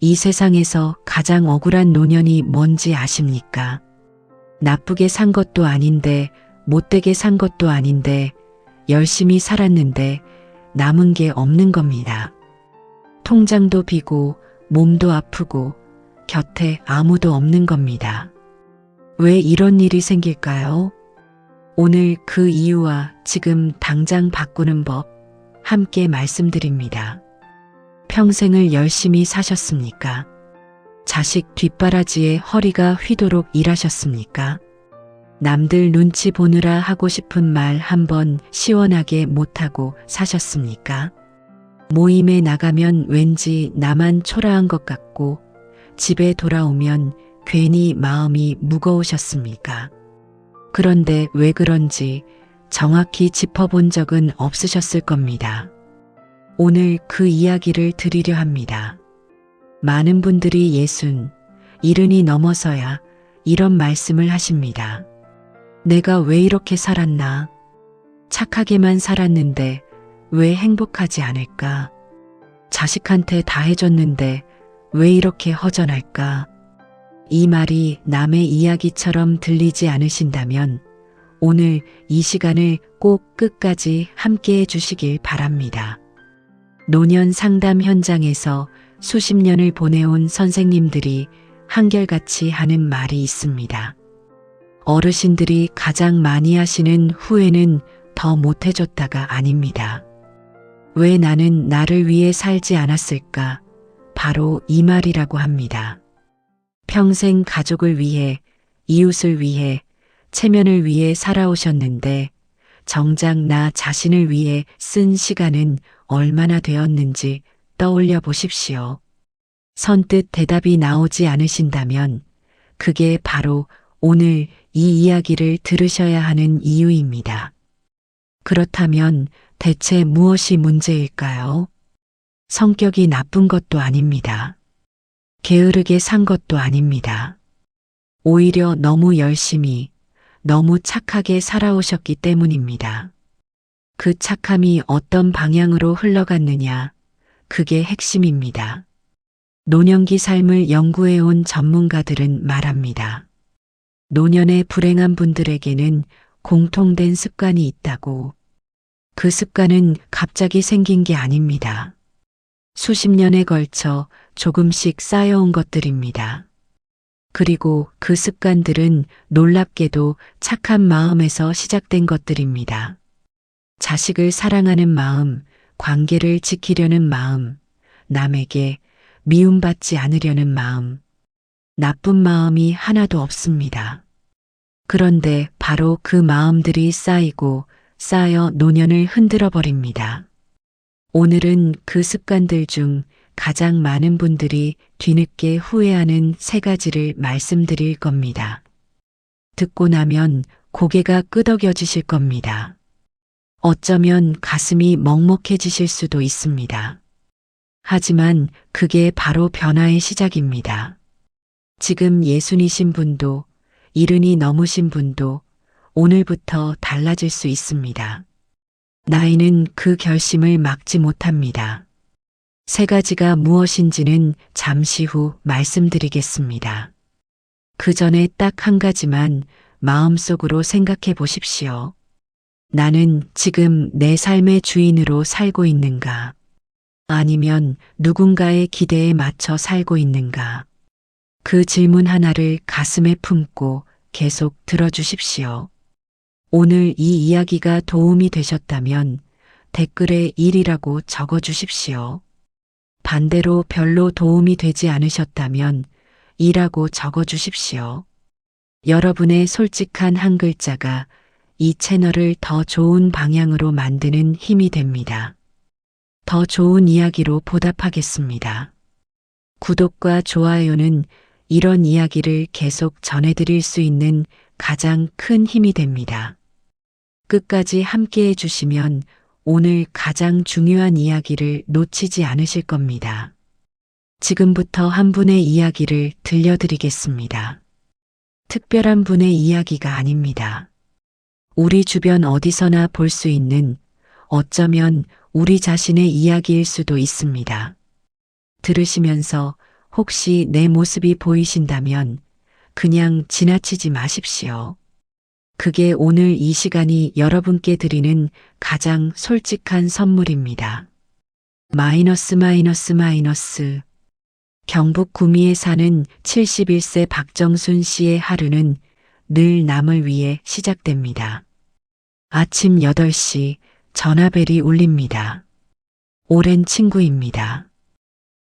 이 세상에서 가장 억울한 노년이 뭔지 아십니까? 나쁘게 산 것도 아닌데, 못되게 산 것도 아닌데, 열심히 살았는데 남은 게 없는 겁니다. 통장도 비고 몸도 아프고 곁에 아무도 없는 겁니다. 왜 이런 일이 생길까요? 오늘 그 이유와 지금 당장 바꾸는 법 함께 말씀드립니다. 평생을 열심히 사셨습니까? 자식 뒷바라지에 허리가 휘도록 일하셨습니까? 남들 눈치 보느라 하고 싶은 말 한번 시원하게 못하고 사셨습니까? 모임에 나가면 왠지 나만 초라한 것 같고 집에 돌아오면 괜히 마음이 무거우셨습니까? 그런데 왜 그런지 정확히 짚어본 적은 없으셨을 겁니다. 오늘 그 이야기를 드리려 합니다. 많은 분들이 60, 70이 넘어서야 이런 말씀을 하십니다. 내가 왜 이렇게 살았나? 착하게만 살았는데 왜 행복하지 않을까? 자식한테 다 해줬는데 왜 이렇게 허전할까? 이 말이 남의 이야기처럼 들리지 않으신다면 오늘 이 시간을 꼭 끝까지 함께 해주시길 바랍니다. 노년 상담 현장에서 수십 년을 보내온 선생님들이 한결같이 하는 말이 있습니다. 어르신들이 가장 많이 하시는 후회는 더 못해줬다가 아닙니다. 왜 나는 나를 위해 살지 않았을까? 바로 이 말이라고 합니다. 평생 가족을 위해, 이웃을 위해, 체면을 위해 살아오셨는데 정작 나 자신을 위해 쓴 시간은 얼마나 되었는지 떠올려 보십시오. 선뜻 대답이 나오지 않으신다면 그게 바로 오늘 이 이야기를 들으셔야 하는 이유입니다. 그렇다면 대체 무엇이 문제일까요? 성격이 나쁜 것도 아닙니다. 게으르게 산 것도 아닙니다. 오히려 너무 열심히, 너무 착하게 살아오셨기 때문입니다. 그 착함이 어떤 방향으로 흘러갔느냐, 그게 핵심입니다. 노년기 삶을 연구해온 전문가들은 말합니다. 노년에 불행한 분들에게는 공통된 습관이 있다고. 그 습관은 갑자기 생긴 게 아닙니다. 수십 년에 걸쳐 조금씩 쌓여온 것들입니다. 그리고 그 습관들은 놀랍게도 착한 마음에서 시작된 것들입니다. 자식을 사랑하는 마음, 관계를 지키려는 마음, 남에게 미움받지 않으려는 마음, 나쁜 마음이 하나도 없습니다. 그런데 바로 그 마음들이 쌓이고 쌓여 노년을 흔들어 버립니다. 오늘은 그 습관들 중 가장 많은 분들이 뒤늦게 후회하는 3가지를 말씀드릴 겁니다. 듣고 나면 고개가 끄덕여지실 겁니다. 어쩌면 가슴이 먹먹해지실 수도 있습니다. 하지만 그게 바로 변화의 시작입니다. 지금 60이신 분도 70이 넘으신 분도 오늘부터 달라질 수 있습니다. 나이는 그 결심을 막지 못합니다. 3가지가 무엇인지는 잠시 후 말씀드리겠습니다. 그 전에 딱 한 가지만 마음속으로 생각해 보십시오. 나는 지금 내 삶의 주인으로 살고 있는가? 아니면 누군가의 기대에 맞춰 살고 있는가? 그 질문 하나를 가슴에 품고 계속 들어주십시오. 오늘 이 이야기가 도움이 되셨다면 댓글에 1이라고 적어주십시오. 반대로 별로 도움이 되지 않으셨다면 2라고 적어주십시오. 여러분의 솔직한 한 글자가 이 채널을 더 좋은 방향으로 만드는 힘이 됩니다. 더 좋은 이야기로 보답하겠습니다. 구독과 좋아요는 이런 이야기를 계속 전해드릴 수 있는 가장 큰 힘이 됩니다. 끝까지 함께 해주시면 오늘 가장 중요한 이야기를 놓치지 않으실 겁니다. 지금부터 한 분의 이야기를 들려드리겠습니다. 특별한 분의 이야기가 아닙니다. 우리 주변 어디서나 볼 수 있는 어쩌면 우리 자신의 이야기일 수도 있습니다. 들으시면서 혹시 내 모습이 보이신다면 그냥 지나치지 마십시오. 그게 오늘 이 시간이 여러분께 드리는 가장 솔직한 선물입니다. 마이너스 마이너스 마이너스. 경북 구미에 사는 71세 박정순 씨의 하루는 늘 남을 위해 시작됩니다. 아침 8시 전화벨이 울립니다. 오랜 친구입니다.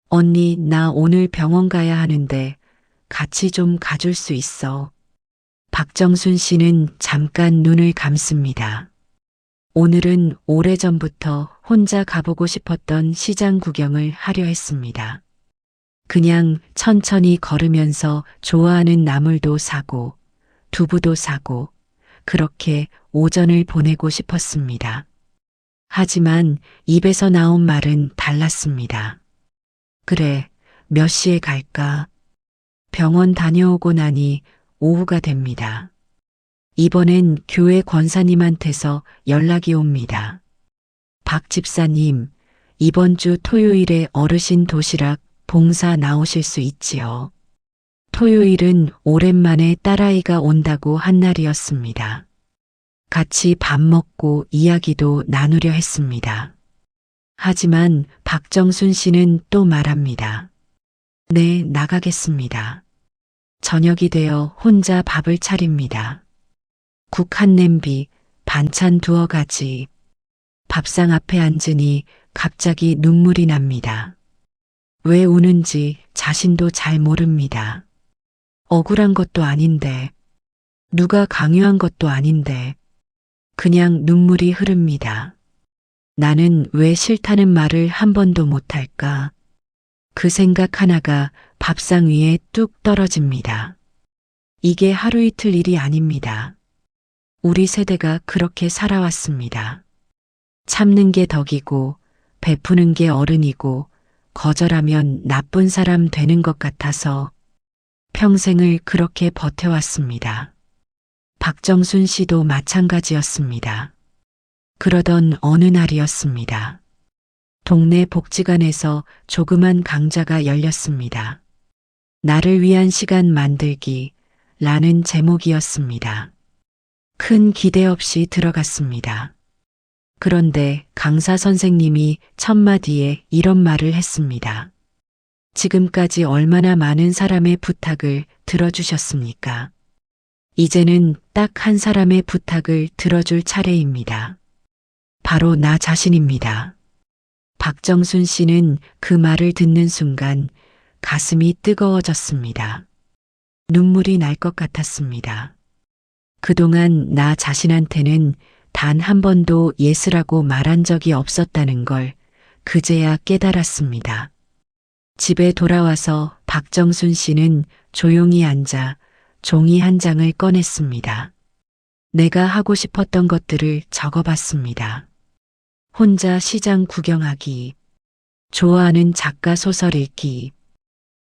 언니, 나 오늘 병원 가야 하는데 같이 좀 가줄 수 있어. 박정순 씨는 잠깐 눈을 감습니다. 오늘은 오래전부터 혼자 가보고 싶었던 시장 구경을 하려 했습니다. 그냥 천천히 걸으면서 좋아하는 나물도 사고 두부도 사고 그렇게 오전을 보내고 싶었습니다. 하지만 입에서 나온 말은 달랐습니다. 그래, 몇 시에 갈까? 병원 다녀오고 나니 오후가 됩니다. 이번엔 교회 권사님한테서 연락이 옵니다. 박 집사님, 이번 주 토요일에 어르신 도시락 봉사 나오실 수 있지요? 토요일은 오랜만에 딸아이가 온다고 한 날이었습니다. 같이 밥 먹고 이야기도 나누려 했습니다. 하지만 박정순 씨는 또 말합니다. 네, 나가겠습니다. 저녁이 되어 혼자 밥을 차립니다. 국 한 냄비, 반찬 두어 가지. 밥상 앞에 앉으니 갑자기 눈물이 납니다. 왜 우는지 자신도 잘 모릅니다. 억울한 것도 아닌데, 누가 강요한 것도 아닌데, 그냥 눈물이 흐릅니다. 나는 왜 싫다는 말을 한 번도 못할까? 그 생각 하나가 밥상 위에 뚝 떨어집니다. 이게 하루 이틀 일이 아닙니다. 우리 세대가 그렇게 살아왔습니다. 참는 게 덕이고 베푸는 게 어른이고 거절하면 나쁜 사람 되는 것 같아서 평생을 그렇게 버텨왔습니다. 박정순 씨도 마찬가지였습니다. 그러던 어느 날이었습니다. 동네 복지관에서 조그만 강좌가 열렸습니다. 나를 위한 시간 만들기 라는 제목이었습니다. 큰 기대 없이 들어갔습니다. 그런데 강사 선생님이 첫 마디에 이런 말을 했습니다. 지금까지 얼마나 많은 사람의 부탁을 들어주셨습니까? 이제는 딱 한 사람의 부탁을 들어줄 차례입니다. 바로 나 자신입니다. 박정순 씨는 그 말을 듣는 순간 가슴이 뜨거워졌습니다. 눈물이 날 것 같았습니다. 그동안 나 자신한테는 단 한 번도 예스라고 말한 적이 없었다는 걸 그제야 깨달았습니다. 집에 돌아와서 박정순 씨는 조용히 앉아 종이 한 장을 꺼냈습니다. 내가 하고 싶었던 것들을 적어봤습니다. 혼자 시장 구경하기, 좋아하는 작가 소설 읽기,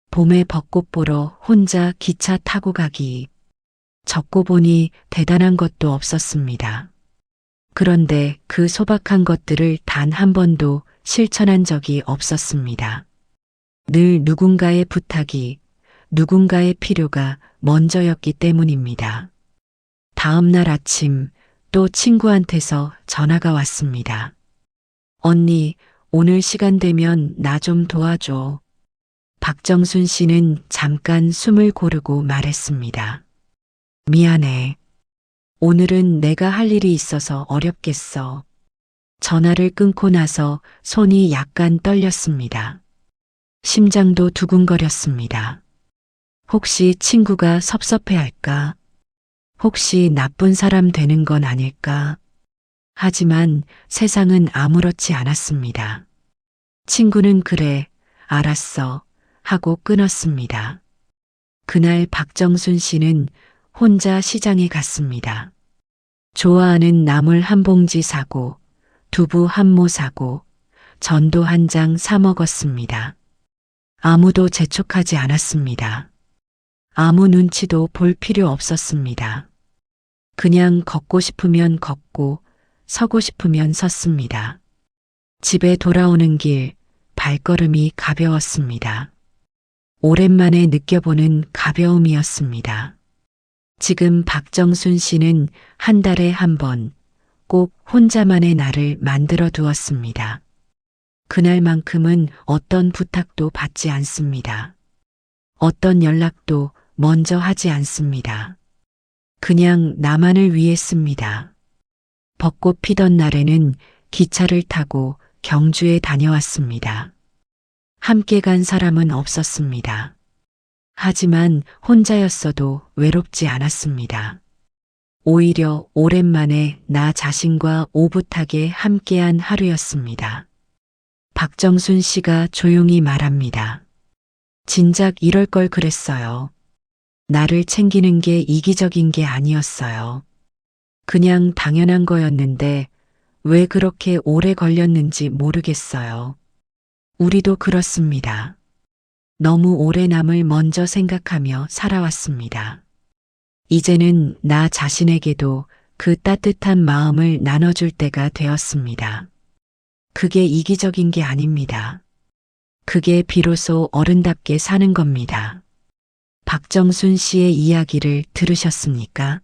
봄에 벚꽃 보러 혼자 기차 타고 가기. 적고 보니 대단한 것도 없었습니다. 그런데 그 소박한 것들을 단 한 번도 실천한 적이 없었습니다. 늘 누군가의 부탁이, 누군가의 필요가 먼저였기 때문입니다. 다음 날 아침 또 친구한테서 전화가 왔습니다. 언니, 오늘 시간 되면 나 좀 도와줘. 박정순 씨는 잠깐 숨을 고르고 말했습니다. 미안해. 오늘은 내가 할 일이 있어서 어렵겠어. 전화를 끊고 나서 손이 약간 떨렸습니다. 심장도 두근거렸습니다. 혹시 친구가 섭섭해할까? 혹시 나쁜 사람 되는 건 아닐까? 하지만 세상은 아무렇지 않았습니다. 친구는 그래, 알았어, 하고 끊었습니다. 그날 박정순 씨는 혼자 시장에 갔습니다. 좋아하는 나물 한 봉지 사고, 두부 한 모 사고, 전도 한 장 사 먹었습니다. 아무도 재촉하지 않았습니다. 아무 눈치도 볼 필요 없었습니다. 그냥 걷고 싶으면 걷고, 서고 싶으면 섰습니다. 집에 돌아오는 길, 발걸음이 가벼웠습니다. 오랜만에 느껴보는 가벼움이었습니다. 지금 박정순 씨는 한 달에 한 번 꼭 혼자만의 날을 만들어 두었습니다. 그날만큼은 어떤 부탁도 받지 않습니다. 어떤 연락도 먼저 하지 않습니다. 그냥 나만을 위해 씁니다. 벚꽃 피던 날에는 기차를 타고 경주에 다녀왔습니다. 함께 간 사람은 없었습니다. 하지만 혼자였어도 외롭지 않았습니다. 오히려 오랜만에 나 자신과 오붓하게 함께한 하루였습니다. 박정순 씨가 조용히 말합니다. 진작 이럴 걸 그랬어요. 나를 챙기는 게 이기적인 게 아니었어요. 그냥 당연한 거였는데 왜 그렇게 오래 걸렸는지 모르겠어요. 우리도 그렇습니다. 너무 오래 남을 먼저 생각하며 살아왔습니다. 이제는 나 자신에게도 그 따뜻한 마음을 나눠줄 때가 되었습니다. 그게 이기적인 게 아닙니다. 그게 비로소 어른답게 사는 겁니다. 박정순 씨의 이야기를 들으셨습니까?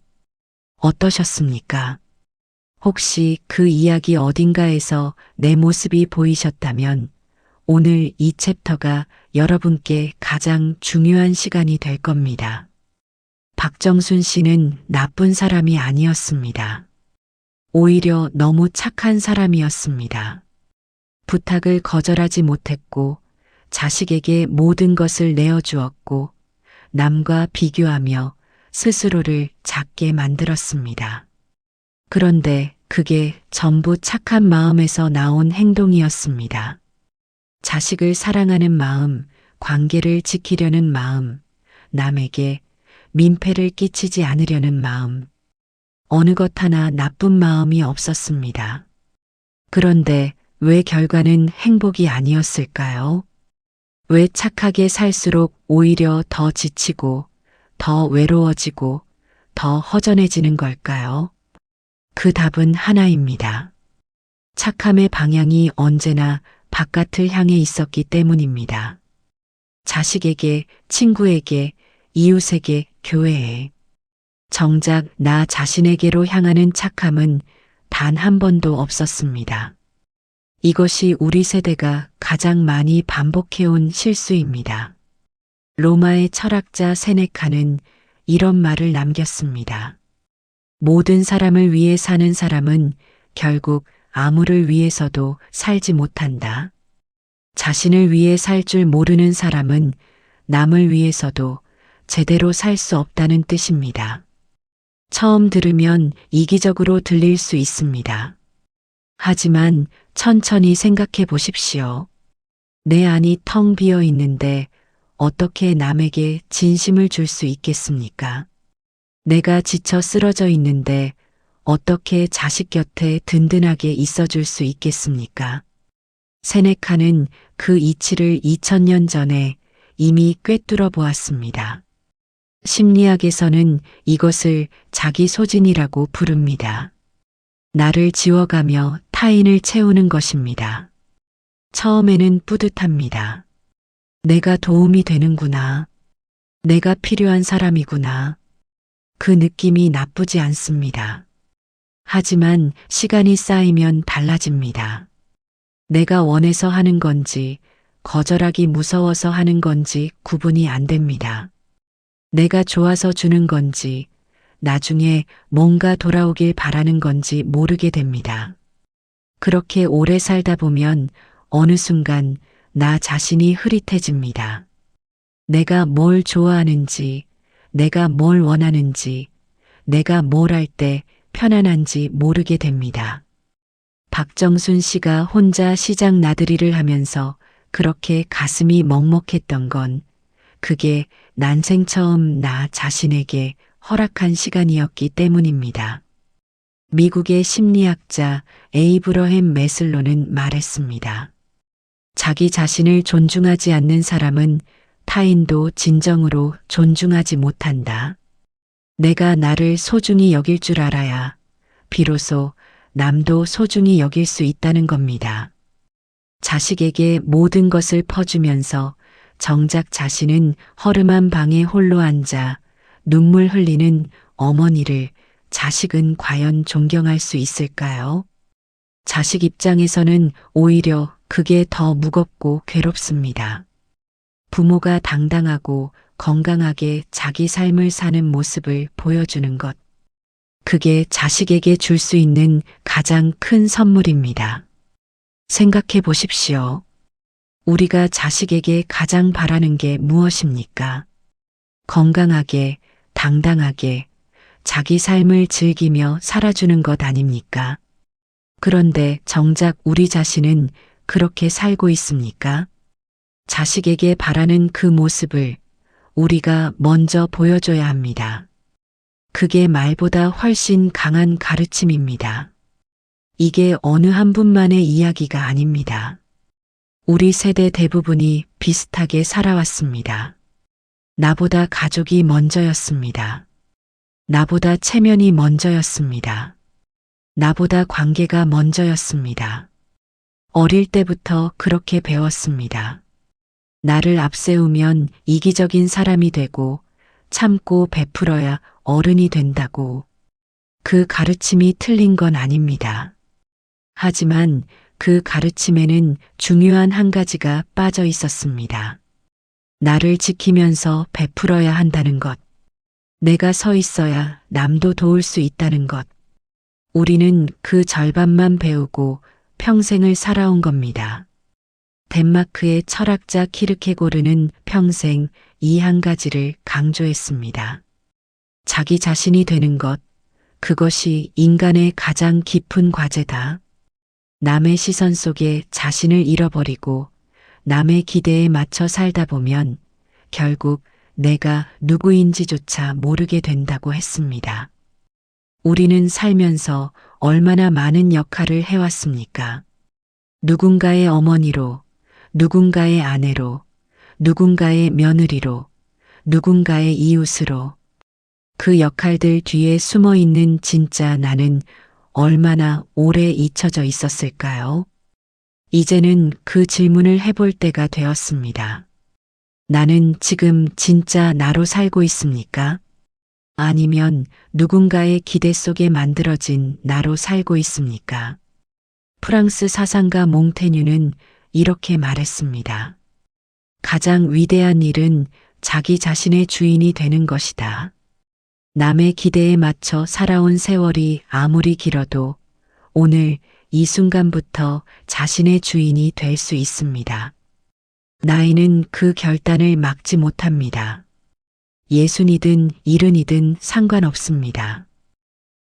어떠셨습니까? 혹시 그 이야기 어딘가에서 내 모습이 보이셨다면 오늘 이 챕터가 여러분께 가장 중요한 시간이 될 겁니다. 박정순 씨는 나쁜 사람이 아니었습니다. 오히려 너무 착한 사람이었습니다. 부탁을 거절하지 못했고 자식에게 모든 것을 내어주었고 남과 비교하며 스스로를 작게 만들었습니다. 그런데 그게 전부 착한 마음에서 나온 행동이었습니다. 자식을 사랑하는 마음, 관계를 지키려는 마음, 남에게 민폐를 끼치지 않으려는 마음, 어느 것 하나 나쁜 마음이 없었습니다. 그런데 왜 결과는 행복이 아니었을까요? 왜 착하게 살수록 오히려 더 지치고, 더 외로워지고, 더 허전해지는 걸까요? 그 답은 하나입니다. 착함의 방향이 언제나 바깥을 향해 있었기 때문입니다. 자식에게, 친구에게, 이웃에게, 교회에. 정작 나 자신에게로 향하는 착함은 단 한 번도 없었습니다. 이것이 우리 세대가 가장 많이 반복해온 실수입니다. 로마의 철학자 세네카는 이런 말을 남겼습니다. 모든 사람을 위해 사는 사람은 결국 아무를 위해서도 살지 못한다. 자신을 위해 살 줄 모르는 사람은 남을 위해서도 제대로 살 수 없다는 뜻입니다. 처음 들으면 이기적으로 들릴 수 있습니다. 하지만 천천히 생각해 보십시오. 내 안이 텅 비어 있는데 어떻게 남에게 진심을 줄 수 있겠습니까? 내가 지쳐 쓰러져 있는데 어떻게 자식 곁에 든든하게 있어 줄 수 있겠습니까? 세네카는 그 이치를 2000년 전에 이미 꿰뚫어 보았습니다. 심리학에서는 이것을 자기 소진이라고 부릅니다. 나를 지워가며 타인을 채우는 것입니다. 처음에는 뿌듯합니다. 내가 도움이 되는구나. 내가 필요한 사람이구나. 그 느낌이 나쁘지 않습니다. 하지만 시간이 쌓이면 달라집니다. 내가 원해서 하는 건지 거절하기 무서워서 하는 건지 구분이 안 됩니다. 내가 좋아서 주는 건지 나중에 뭔가 돌아오길 바라는 건지 모르게 됩니다. 그렇게 오래 살다 보면 어느 순간 나 자신이 흐릿해집니다. 내가 뭘 좋아하는지, 내가 뭘 원하는지, 내가 뭘 할 때 편안한지 모르게 됩니다. 박정순 씨가 혼자 시장 나들이를 하면서 그렇게 가슴이 먹먹했던 건 그게 난생 처음 나 자신에게 허락한 시간이었기 때문입니다. 미국의 심리학자 에이브러햄 매슬로는 말했습니다. 자기 자신을 존중하지 않는 사람은 타인도 진정으로 존중하지 못한다. 내가 나를 소중히 여길 줄 알아야 비로소 남도 소중히 여길 수 있다는 겁니다. 자식에게 모든 것을 퍼주면서 정작 자신은 허름한 방에 홀로 앉아 눈물 흘리는 어머니를 자식은 과연 존경할 수 있을까요? 자식 입장에서는 오히려 그게 더 무겁고 괴롭습니다. 부모가 당당하고 건강하게 자기 삶을 사는 모습을 보여주는 것. 그게 자식에게 줄 수 있는 가장 큰 선물입니다. 생각해 보십시오. 우리가 자식에게 가장 바라는 게 무엇입니까? 건강하게, 당당하게, 자기 삶을 즐기며 살아주는 것 아닙니까? 그런데 정작 우리 자신은 그렇게 살고 있습니까? 자식에게 바라는 그 모습을 우리가 먼저 보여줘야 합니다. 그게 말보다 훨씬 강한 가르침입니다. 이게 어느 한 분만의 이야기가 아닙니다. 우리 세대 대부분이 비슷하게 살아왔습니다. 나보다 가족이 먼저였습니다. 나보다 체면이 먼저였습니다. 나보다 관계가 먼저였습니다. 어릴 때부터 그렇게 배웠습니다. 나를 앞세우면 이기적인 사람이 되고 참고 베풀어야 어른이 된다고. 그 가르침이 틀린 건 아닙니다. 하지만 그 가르침에는 중요한 한 가지가 빠져 있었습니다. 나를 지키면서 베풀어야 한다는 것. 내가 서 있어야 남도 도울 수 있다는 것. 우리는 그 절반만 배우고 평생을 살아온 겁니다. 덴마크의 철학자 키르케고르는 평생 이 한 가지를 강조했습니다. 자기 자신이 되는 것, 그것이 인간의 가장 깊은 과제다. 남의 시선 속에 자신을 잃어버리고 남의 기대에 맞춰 살다 보면 결국 내가 누구인지조차 모르게 된다고 했습니다. 우리는 살면서 얼마나 많은 역할을 해왔습니까? 누군가의 어머니로, 누군가의 아내로, 누군가의 며느리로, 누군가의 이웃으로. 그 역할들 뒤에 숨어 있는 진짜 나는 얼마나 오래 잊혀져 있었을까요? 이제는 그 질문을 해볼 때가 되었습니다. 나는 지금 진짜 나로 살고 있습니까? 아니면 누군가의 기대 속에 만들어진 나로 살고 있습니까? 프랑스 사상가 몽테뉴는 이렇게 말했습니다. 가장 위대한 일은 자기 자신의 주인이 되는 것이다. 남의 기대에 맞춰 살아온 세월이 아무리 길어도 오늘 이 순간부터 자신의 주인이 될 수 있습니다. 나이는 그 결단을 막지 못합니다. 예순이든 일흔이든 상관없습니다.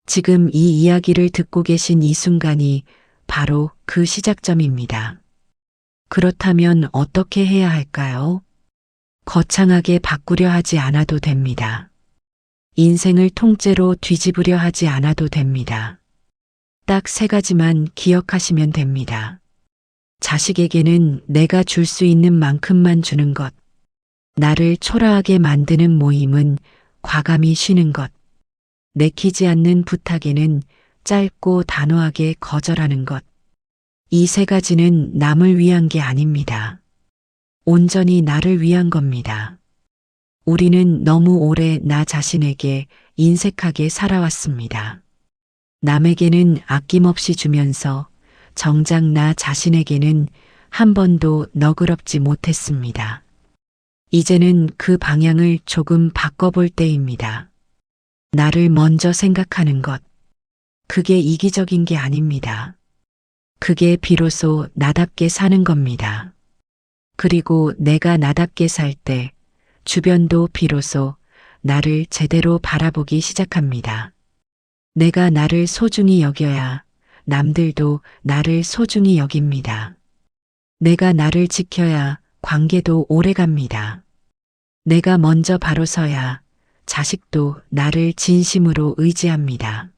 지금 이 이야기를 듣고 계신 이 순간이 바로 그 시작점입니다. 그렇다면 어떻게 해야 할까요? 거창하게 바꾸려 하지 않아도 됩니다. 인생을 통째로 뒤집으려 하지 않아도 됩니다. 딱 3가지만 기억하시면 됩니다. 자식에게는 내가 줄 수 있는 만큼만 주는 것. 나를 초라하게 만드는 모임은 과감히 쉬는 것. 내키지 않는 부탁에는 짧고 단호하게 거절하는 것. 이 3가지는 남을 위한 게 아닙니다. 온전히 나를 위한 겁니다. 우리는 너무 오래 나 자신에게 인색하게 살아왔습니다. 남에게는 아낌없이 주면서 정작 나 자신에게는 한 번도 너그럽지 못했습니다. 이제는 그 방향을 조금 바꿔볼 때입니다. 나를 먼저 생각하는 것. 그게 이기적인 게 아닙니다. 그게 비로소 나답게 사는 겁니다. 그리고 내가 나답게 살 때 주변도 비로소 나를 제대로 바라보기 시작합니다. 내가 나를 소중히 여겨야 남들도 나를 소중히 여깁니다. 내가 나를 지켜야 관계도 오래 갑니다. 내가 먼저 바로 서야 자식도 나를 진심으로 의지합니다.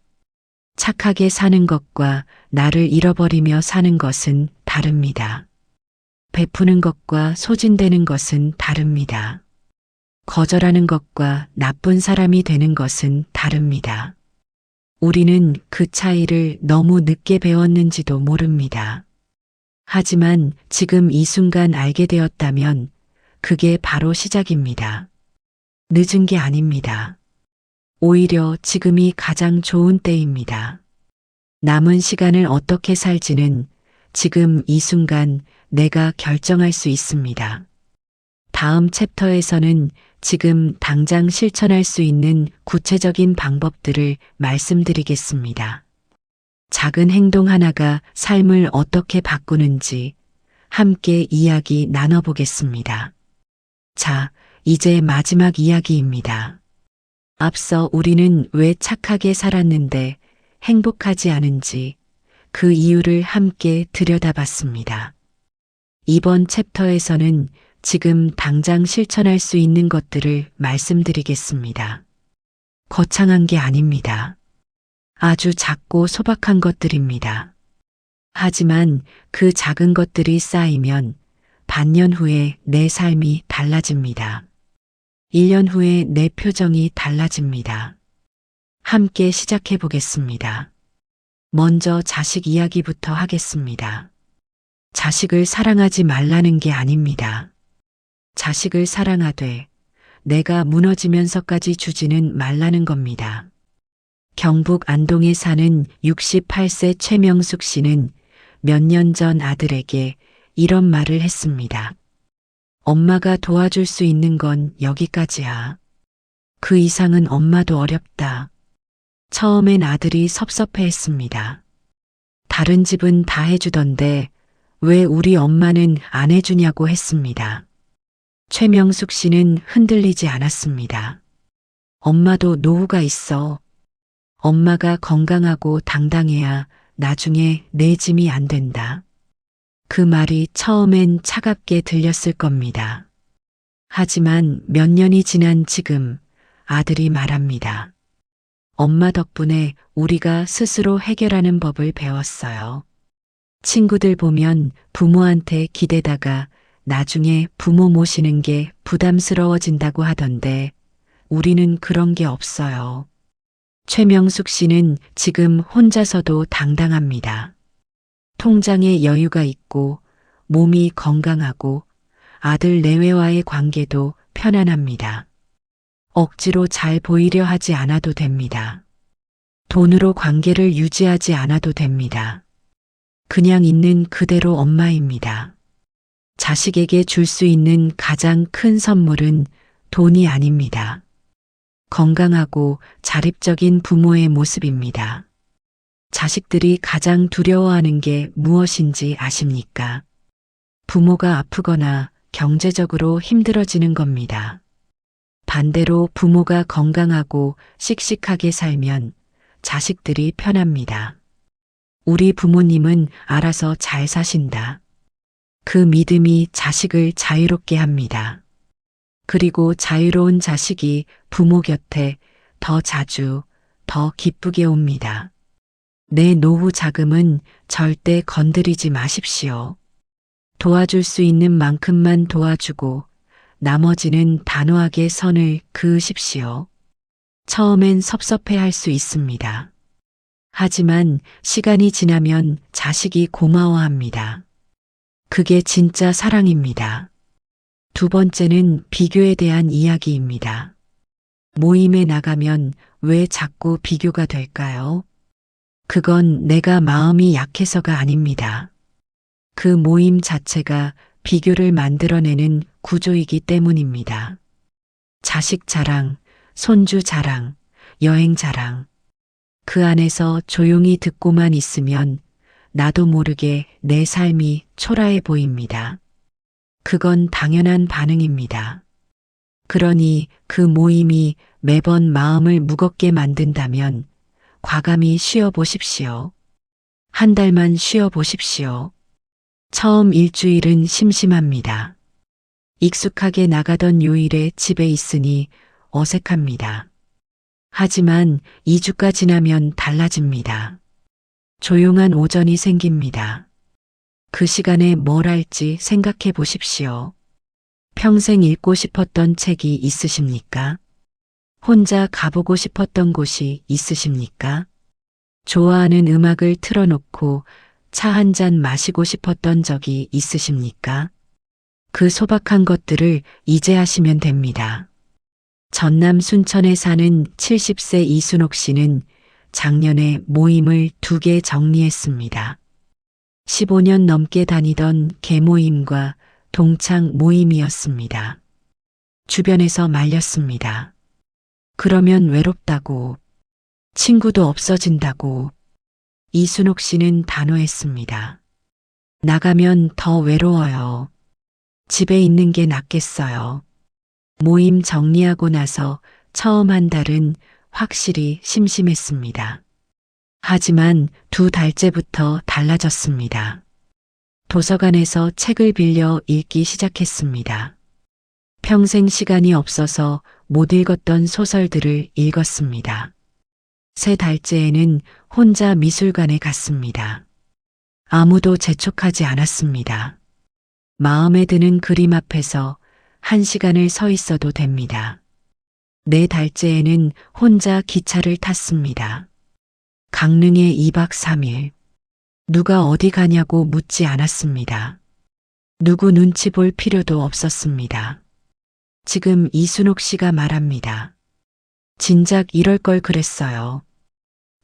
착하게 사는 것과 나를 잃어버리며 사는 것은 다릅니다. 베푸는 것과 소진되는 것은 다릅니다. 거절하는 것과 나쁜 사람이 되는 것은 다릅니다. 우리는 그 차이를 너무 늦게 배웠는지도 모릅니다. 하지만 지금 이 순간 알게 되었다면 그게 바로 시작입니다. 늦은 게 아닙니다. 오히려 지금이 가장 좋은 때입니다. 남은 시간을 어떻게 살지는 지금 이 순간 내가 결정할 수 있습니다. 다음 챕터에서는 지금 당장 실천할 수 있는 구체적인 방법들을 말씀드리겠습니다. 작은 행동 하나가 삶을 어떻게 바꾸는지 함께 이야기 나눠보겠습니다. 자, 이제 마지막 이야기입니다. 앞서 우리는 왜 착하게 살았는데 행복하지 않은지 그 이유를 함께 들여다봤습니다. 이번 챕터에서는 지금 당장 실천할 수 있는 것들을 말씀드리겠습니다. 거창한 게 아닙니다. 아주 작고 소박한 것들입니다. 하지만 그 작은 것들이 쌓이면 반년 후에 내 삶이 달라집니다. 1년 후에 내 표정이 달라집니다. 함께 시작해 보겠습니다. 먼저 자식 이야기부터 하겠습니다. 자식을 사랑하지 말라는 게 아닙니다. 자식을 사랑하되 내가 무너지면서까지 주지는 말라는 겁니다. 경북 안동에 사는 68세 최명숙 씨는 몇 년 전 아들에게 이런 말을 했습니다. 엄마가 도와줄 수 있는 건 여기까지야. 그 이상은 엄마도 어렵다. 처음엔 아들이 섭섭해했습니다. 다른 집은 다 해주던데 왜 우리 엄마는 안 해주냐고 했습니다. 최명숙 씨는 흔들리지 않았습니다. 엄마도 노후가 있어. 엄마가 건강하고 당당해야 나중에 내 짐이 안 된다. 그 말이 처음엔 차갑게 들렸을 겁니다. 하지만 몇 년이 지난 지금 아들이 말합니다. 엄마 덕분에 우리가 스스로 해결하는 법을 배웠어요. 친구들 보면 부모한테 기대다가 나중에 부모 모시는 게 부담스러워진다고 하던데 우리는 그런 게 없어요. 최명숙 씨는 지금 혼자서도 당당합니다. 통장에 여유가 있고 몸이 건강하고 아들 내외와의 관계도 편안합니다. 억지로 잘 보이려 하지 않아도 됩니다. 돈으로 관계를 유지하지 않아도 됩니다. 그냥 있는 그대로 엄마입니다. 자식에게 줄 수 있는 가장 큰 선물은 돈이 아닙니다. 건강하고 자립적인 부모의 모습입니다. 자식들이 가장 두려워하는 게 무엇인지 아십니까? 부모가 아프거나 경제적으로 힘들어지는 겁니다. 반대로 부모가 건강하고 씩씩하게 살면 자식들이 편합니다. 우리 부모님은 알아서 잘 사신다. 그 믿음이 자식을 자유롭게 합니다. 그리고 자유로운 자식이 부모 곁에 더 자주, 더 기쁘게 옵니다. 내 노후 자금은 절대 건드리지 마십시오. 도와줄 수 있는 만큼만 도와주고 나머지는 단호하게 선을 그으십시오. 처음엔 섭섭해할 수 있습니다. 하지만 시간이 지나면 자식이 고마워합니다. 그게 진짜 사랑입니다. 두 번째는 비교에 대한 이야기입니다. 모임에 나가면 왜 자꾸 비교가 될까요? 그건 내가 마음이 약해서가 아닙니다. 그 모임 자체가 비교를 만들어내는 구조이기 때문입니다. 자식 자랑, 손주 자랑, 여행 자랑. 그 안에서 조용히 듣고만 있으면 나도 모르게 내 삶이 초라해 보입니다. 그건 당연한 반응입니다. 그러니 그 모임이 매번 마음을 무겁게 만든다면 과감히 쉬어보십시오. 한 달만 쉬어보십시오. 처음 일주일은 심심합니다. 익숙하게 나가던 요일에 집에 있으니 어색합니다. 하지만 2주가 지나면 달라집니다. 조용한 오전이 생깁니다. 그 시간에 뭘 할지 생각해 보십시오. 평생 읽고 싶었던 책이 있으십니까? 혼자 가보고 싶었던 곳이 있으십니까? 좋아하는 음악을 틀어놓고 차 한 잔 마시고 싶었던 적이 있으십니까? 그 소박한 것들을 이제 하시면 됩니다. 전남 순천에 사는 70세 이순옥 씨는 작년에 모임을 2개 정리했습니다. 15년 넘게 다니던 계모임과 동창 모임이었습니다. 주변에서 말렸습니다. 그러면 외롭다고, 친구도 없어진다고. 이순옥 씨는 단호했습니다. 나가면 더 외로워요. 집에 있는 게 낫겠어요. 모임 정리하고 나서 처음 한 달은 확실히 심심했습니다. 하지만 2달째부터 달라졌습니다. 도서관에서 책을 빌려 읽기 시작했습니다. 평생 시간이 없어서 못 읽었던 소설들을 읽었습니다. 3달째에는 혼자 미술관에 갔습니다. 아무도 재촉하지 않았습니다. 마음에 드는 그림 앞에서 1시간을 서 있어도 됩니다. 4달째에는 혼자 기차를 탔습니다. 강릉에 2박 3일. 누가 어디 가냐고 묻지 않았습니다. 누구 눈치 볼 필요도 없었습니다. 지금 이순옥 씨가 말합니다. 진작 이럴 걸 그랬어요.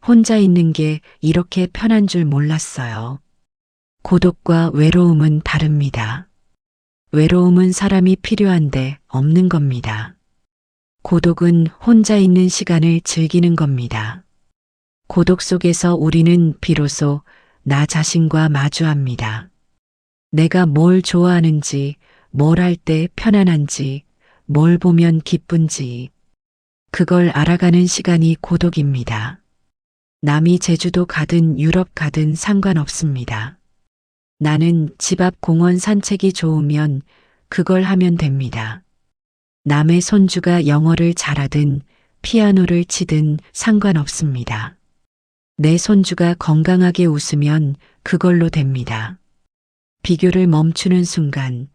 혼자 있는 게 이렇게 편한 줄 몰랐어요. 고독과 외로움은 다릅니다. 외로움은 사람이 필요한데 없는 겁니다. 고독은 혼자 있는 시간을 즐기는 겁니다. 고독 속에서 우리는 비로소 나 자신과 마주합니다. 내가 뭘 좋아하는지, 뭘 할 때 편안한지, 뭘 보면 기쁜지, 그걸 알아가는 시간이 고독입니다. 남이 제주도 가든 유럽 가든 상관없습니다. 나는 집 앞 공원 산책이 좋으면 그걸 하면 됩니다. 남의 손주가 영어를 잘하든 피아노를 치든 상관없습니다. 내 손주가 건강하게 웃으면 그걸로 됩니다. 비교를 멈추는 순간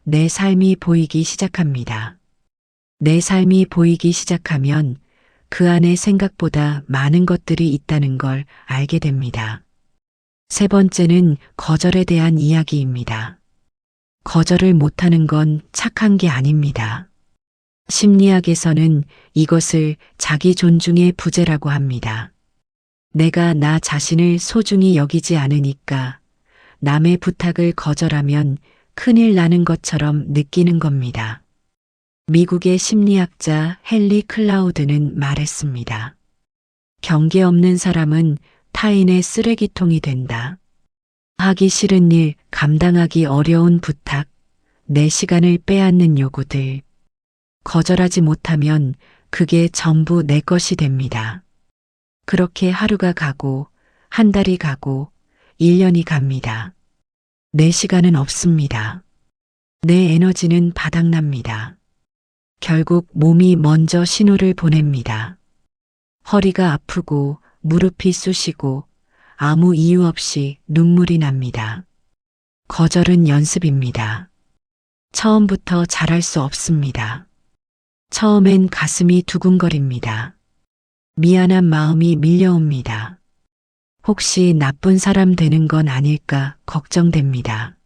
내 삶이 보이기 시작합니다. 내 삶이 보이기 시작하면 그 안에 생각보다 많은 것들이 있다는 걸 알게 됩니다. 3번째는 거절에 대한 이야기입니다. 거절을 못하는 건 착한 게 아닙니다. 심리학에서는 이것을 자기 존중의 부재라고 합니다. 내가 나 자신을 소중히 여기지 않으니까 남의 부탁을 거절하면 큰일 나는 것처럼 느끼는 겁니다. 미국의 심리학자 헨리 클라우드는 말했습니다. 경계 없는 사람은 타인의 쓰레기통이 된다. 하기 싫은 일, 감당하기 어려운 부탁, 내 시간을 빼앗는 요구들. 거절하지 못하면 그게 전부 내 것이 됩니다. 그렇게 하루가 가고, 한 달이 가고, 1년이 갑니다. 내 시간은 없습니다. 내 에너지는 바닥납니다. 결국 몸이 먼저 신호를 보냅니다. 허리가 아프고 무릎이 쑤시고 아무 이유 없이 눈물이 납니다. 거절은 연습입니다. 처음부터 잘할 수 없습니다. 처음엔 가슴이 두근거립니다. 미안한 마음이 밀려옵니다. 혹시 나쁜 사람 되는 건 아닐까 걱정됩니다.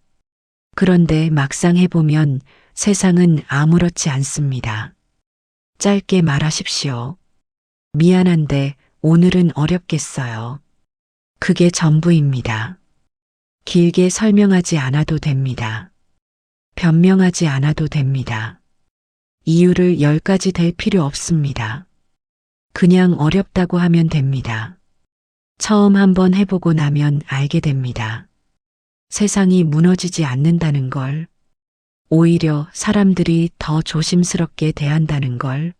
그런데 막상 해보면 세상은 아무렇지 않습니다. 짧게 말하십시오. 미안한데 오늘은 어렵겠어요. 그게 전부입니다. 길게 설명하지 않아도 됩니다. 변명하지 않아도 됩니다. 이유를 10가지 댈 필요 없습니다. 그냥 어렵다고 하면 됩니다. 처음 한번 해보고 나면 알게 됩니다. 세상이 무너지지 않는다는 걸, 오히려 사람들이 더 조심스럽게 대한다는 걸,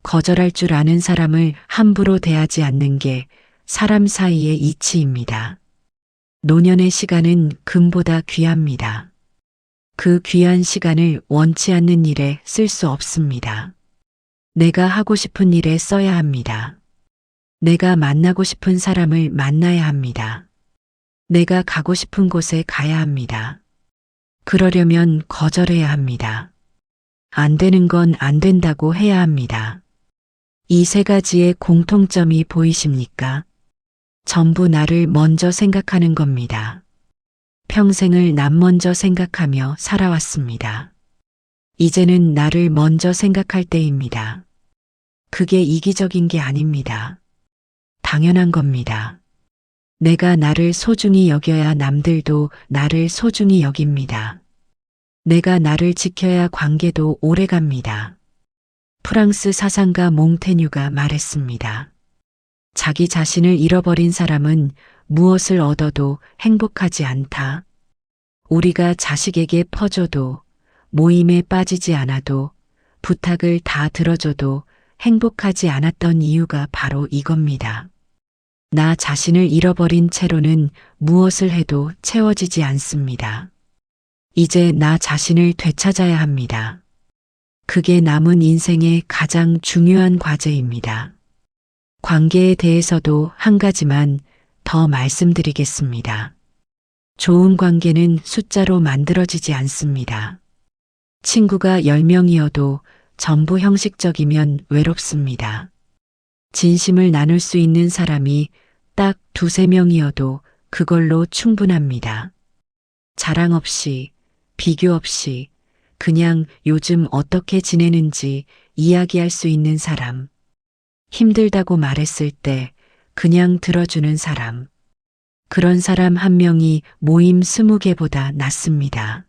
거절할 줄 아는 사람을 함부로 대하지 않는 게 사람 사이의 이치입니다. 노년의 시간은 금보다 귀합니다. 그 귀한 시간을 원치 않는 일에 쓸 수 없습니다. 내가 하고 싶은 일에 써야 합니다. 내가 만나고 싶은 사람을 만나야 합니다. 내가 가고 싶은 곳에 가야 합니다. 그러려면 거절해야 합니다. 안 되는 건 안 된다고 해야 합니다. 이 3가지의 공통점이 보이십니까? 전부 나를 먼저 생각하는 겁니다. 평생을 남 먼저 생각하며 살아왔습니다. 이제는 나를 먼저 생각할 때입니다. 그게 이기적인 게 아닙니다. 당연한 겁니다. 내가 나를 소중히 여겨야 남들도 나를 소중히 여깁니다. 내가 나를 지켜야 관계도 오래갑니다. 프랑스 사상가 몽테뉴가 말했습니다. 자기 자신을 잃어버린 사람은 무엇을 얻어도 행복하지 않다. 우리가 자식에게 퍼줘도, 모임에 빠지지 않아도, 부탁을 다 들어줘도 행복하지 않았던 이유가 바로 이겁니다. 나 자신을 잃어버린 채로는 무엇을 해도 채워지지 않습니다. 이제 나 자신을 되찾아야 합니다. 그게 남은 인생의 가장 중요한 과제입니다. 관계에 대해서도 한 가지만 더 말씀드리겠습니다. 좋은 관계는 숫자로 만들어지지 않습니다. 친구가 10명이어도 전부 형식적이면 외롭습니다. 진심을 나눌 수 있는 사람이 딱 2~3명이어도 그걸로 충분합니다. 자랑 없이, 비교 없이, 그냥 요즘 어떻게 지내는지 이야기할 수 있는 사람. 힘들다고 말했을 때 그냥 들어주는 사람. 그런 사람 한 명이 모임 20개보다 낫습니다.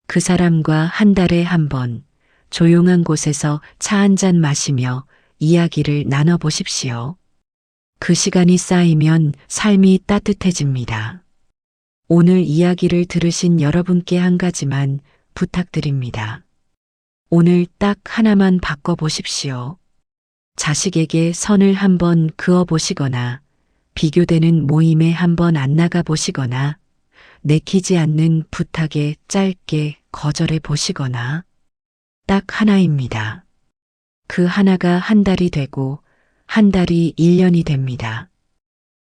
그 사람과 한 달에 한 번 조용한 곳에서 차 한 잔 마시며 이야기를 나눠보십시오. 그 시간이 쌓이면 삶이 따뜻해집니다. 오늘 이야기를 들으신 여러분께 한 가지만 부탁드립니다. 오늘 딱 하나만 바꿔보십시오. 자식에게 선을 한번 그어보시거나, 비교되는 모임에 한번 안 나가보시거나, 내키지 않는 부탁에 짧게 거절해 보시거나, 딱 하나입니다. 그 하나가 한 달이 되고, 한 달이 1년이 됩니다.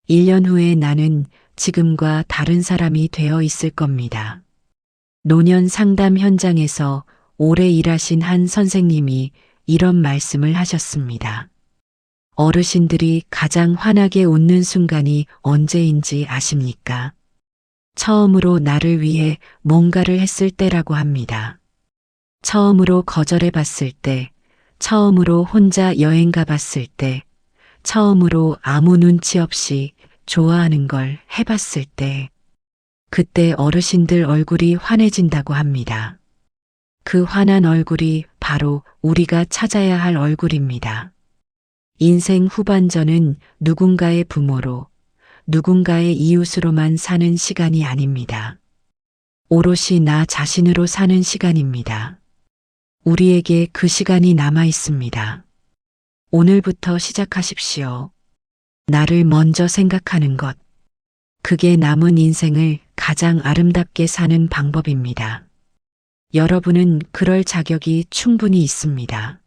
1년 후에 나는 지금과 다른 사람이 되어 있을 겁니다. 노년 상담 현장에서 오래 일하신 한 선생님이 이런 말씀을 하셨습니다. 어르신들이 가장 환하게 웃는 순간이 언제인지 아십니까? 처음으로 나를 위해 뭔가를 했을 때라고 합니다. 처음으로 거절해 봤을 때, 처음으로 혼자 여행 가봤을 때, 처음으로 아무 눈치 없이 좋아하는 걸 해봤을 때, 그때 어르신들 얼굴이 환해진다고 합니다. 그 환한 얼굴이 바로 우리가 찾아야 할 얼굴입니다. 인생 후반전은 누군가의 부모로, 누군가의 이웃으로만 사는 시간이 아닙니다. 오롯이 나 자신으로 사는 시간입니다. 우리에게 그 시간이 남아 있습니다. 오늘부터 시작하십시오. 나를 먼저 생각하는 것. 그게 남은 인생을 가장 아름답게 사는 방법입니다. 여러분은 그럴 자격이 충분히 있습니다.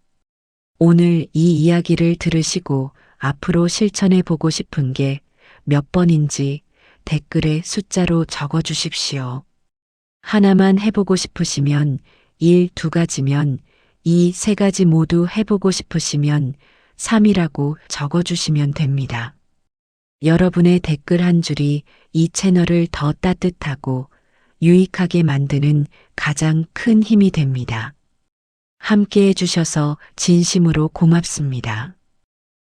오늘 이 이야기를 들으시고 앞으로 실천해 보고 싶은 게 몇 번인지 댓글에 숫자로 적어 주십시오. 하나만 해보고 싶으시면 1, 2가지면 2, 3가지 모두 해보고 싶으시면 3이라고 적어주시면 됩니다. 여러분의 댓글 한 줄이 이 채널을 더 따뜻하고 유익하게 만드는 가장 큰 힘이 됩니다. 함께 해주셔서 진심으로 고맙습니다.